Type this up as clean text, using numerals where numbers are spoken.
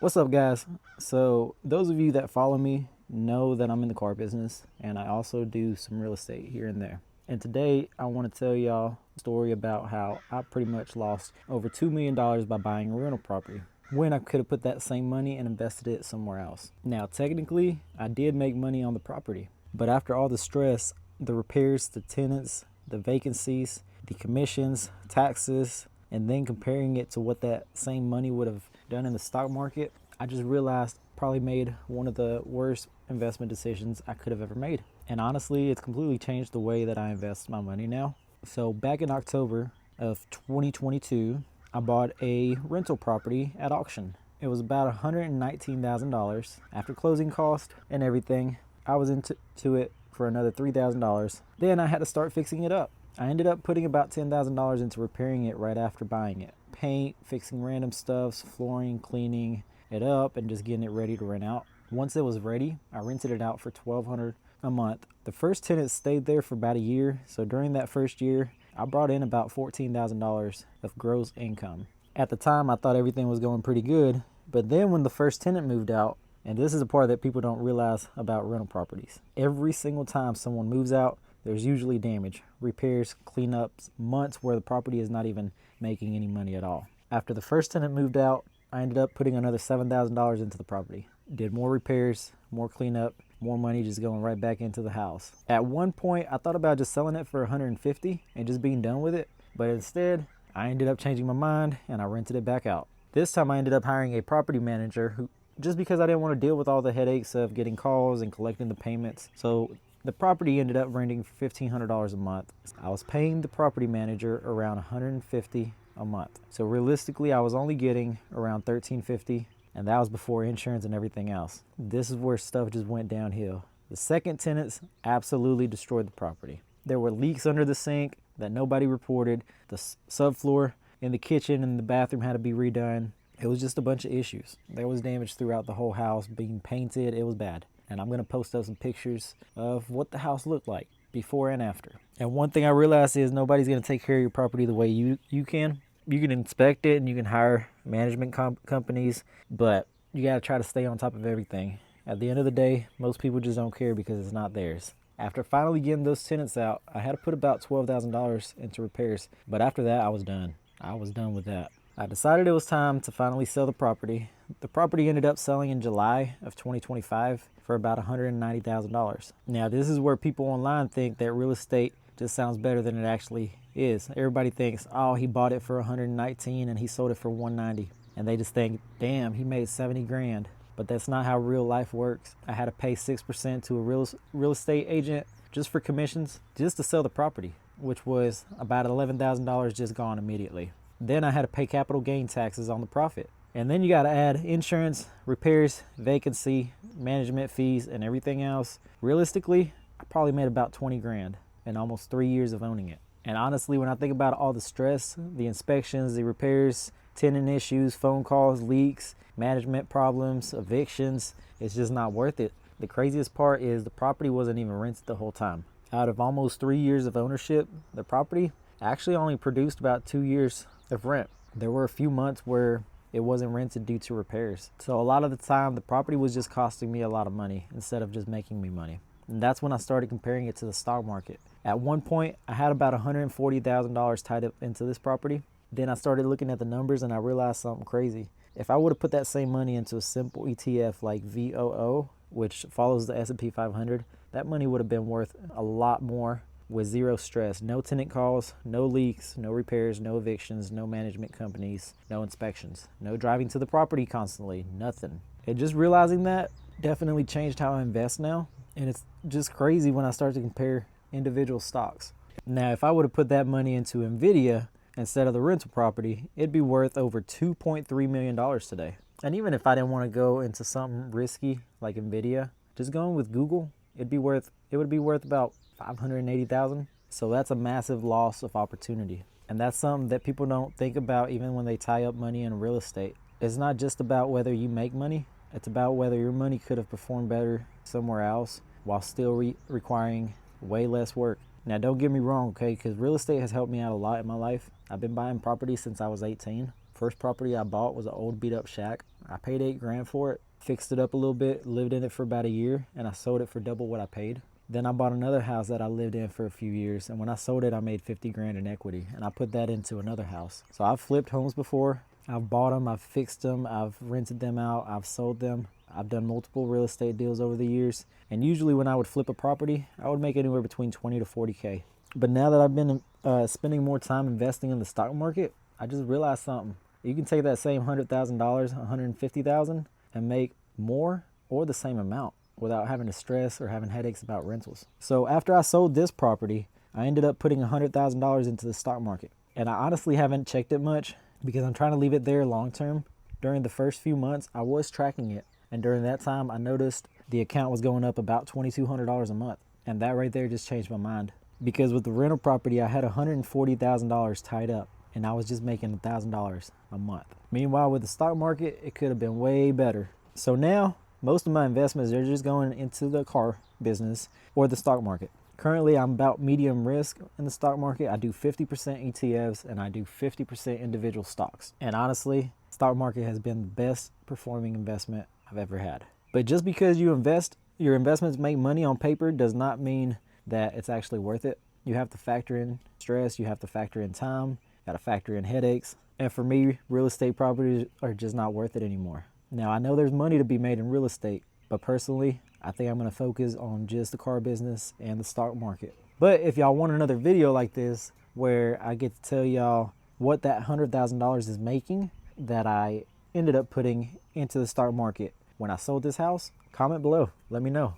What's up, guys? So those of you that follow me know that I'm in the car business, and I also do some real estate here and there. And today I want to tell y'all a story about how I pretty much lost over $2 million by buying a rental property when I could have put that same money and invested it somewhere else. Now, technically, I did make money on the property, but after all the stress, the repairs, the tenants, the vacancies, the commissions, taxes, and then comparing it to what that same money would have done in the stock market, I just realized I probably made one of the worst investment decisions I could have ever made. And honestly, it's completely changed the way that I invest my money now. So back in October of 2022, I bought a rental property at auction. It was about $119,000 after closing cost and everything. I was into it for another $3,000. Then I had to start fixing it up. I ended up putting about $10,000 into repairing it right after buying it. Paint, fixing random stuffs, flooring, cleaning it up, and just getting it ready to rent out. Once it was ready, I rented it out for $1,200 a month. The first tenant stayed there for about a year, so during that first year, I brought in about $14,000 of gross income. At the time, I thought everything was going pretty good, but then when the first tenant moved out, and this is a part that people don't realize about rental properties, every single time someone moves out, there's usually damage, repairs, cleanups, months where the property is not even making any money at all. After the first tenant moved out, I ended up putting another $7,000 into the property. Did more repairs, more cleanup, more money just going right back into the house. At one point, I thought about just selling it for $150 and just being done with it, but instead, I ended up changing my mind and I rented it back out. This time I ended up hiring a property manager who, just because I didn't want to deal with all the headaches of getting calls and collecting the payments. So the property ended up renting for $1,500 a month. I was paying the property manager around $150 a month. So realistically, I was only getting around $1,350, and that was before insurance and everything else. This is where stuff just went downhill. The second tenants absolutely destroyed the property. There were leaks under the sink that nobody reported. The subfloor in the kitchen and the bathroom had to be redone. It was just a bunch of issues. There was damage throughout the whole house, being painted. It was bad. And I'm going to post up some pictures of what the house looked like before and after. And one thing I realized is nobody's going to take care of your property the way you can. You can inspect it and you can hire management companies, but you got to try to stay on top of everything. At the end of the day, most people just don't care because it's not theirs. After finally getting those tenants out, I had to put about $12,000 into repairs, but after that, I was done. I was done with that. I decided it was time to finally sell the property. The property ended up selling in July of 2025 for about $190,000. Now, this is where people online think that real estate just sounds better than it actually is. Everybody thinks, oh, he bought it for 119 and he sold it for 190. And they just think, damn, he made 70 grand. But that's not how real life works. I had to pay 6% to a real estate agent just for commissions, just to sell the property, which was about $11,000 just gone immediately. Then I had to pay capital gain taxes on the profit. And then you got to add insurance, repairs, vacancy, management fees, and everything else. Realistically, I probably made about 20 grand in almost 3 years of owning it. And honestly, when I think about all the stress, the inspections, the repairs, tenant issues, phone calls, leaks, management problems, evictions, it's just not worth it. The craziest part is the property wasn't even rented the whole time. Out of almost 3 years of ownership, the property actually only produced about 2 years of rent. There were a few months where it wasn't rented due to repairs. So a lot of the time, the property was just costing me a lot of money instead of just making me money. And that's when I started comparing it to the stock market. At one point, I had about $140,000 tied up into this property. Then I started looking at the numbers and I realized something crazy. If I would have put that same money into a simple ETF like VOO, which follows the S&P 500, that money would have been worth a lot more with zero stress. No tenant calls, no leaks, no repairs, no evictions, no management companies, no inspections, no driving to the property constantly, nothing. And just realizing that definitely changed how I invest now. And it's just crazy when I start to compare individual stocks. Now, if I would have put that money into Nvidia instead of the rental property, it'd be worth over $2.3 million today. And even if I didn't want to go into something risky like Nvidia, just going with Google, it would be worth about $580,000. So that's a massive loss of opportunity. And that's something that people don't think about even when they tie up money in real estate. It's not just about whether you make money. It's about whether your money could have performed better somewhere else while still requiring way less work. Now, don't get me wrong, okay? Because real estate has helped me out a lot in my life. I've been buying property since I was 18. First property I bought was an old beat up shack. I paid $8,000 for it, fixed it up a little bit, lived in it for about a year, and I sold it for double what I paid. Then I bought another house that I lived in for a few years, and when I sold it, I made $50,000 in equity, and I put that into another house. So I've flipped homes before. I've bought them, I've fixed them, I've rented them out, I've sold them. I've done multiple real estate deals over the years, and usually when I would flip a property, I would make anywhere between 20 to 40K. But now that I've been spending more time investing in the stock market, I just realized something. You can take that same $100,000, $150,000, and make more or the same amount without having to stress or having headaches about rentals. So after I sold this property, I ended up putting $100,000 into the stock market. And I honestly haven't checked it much because I'm trying to leave it there long term. During the first few months, I was tracking it. And during that time, I noticed the account was going up about $2,200 a month. And that right there just changed my mind. Because with the rental property, I had $140,000 tied up, and I was just making $1,000 a month. Meanwhile, with the stock market, it could have been way better. So now, most of my investments are just going into the car business or the stock market. Currently, I'm about medium risk in the stock market. I do 50% ETFs and I do 50% individual stocks. And honestly, stock market has been the best performing investment I've ever had. But just because you invest, your investments make money on paper does not mean that it's actually worth it. You have to factor in stress, you have to factor in time, you got to factor in headaches. And for me, real estate properties are just not worth it anymore. Now, I know there's money to be made in real estate, but personally, I think I'm going to focus on just the car business and the stock market. But if y'all want another video like this where I get to tell y'all what that $100,000 is making that I ended up putting into the stock market when I sold this house, comment below. Let me know.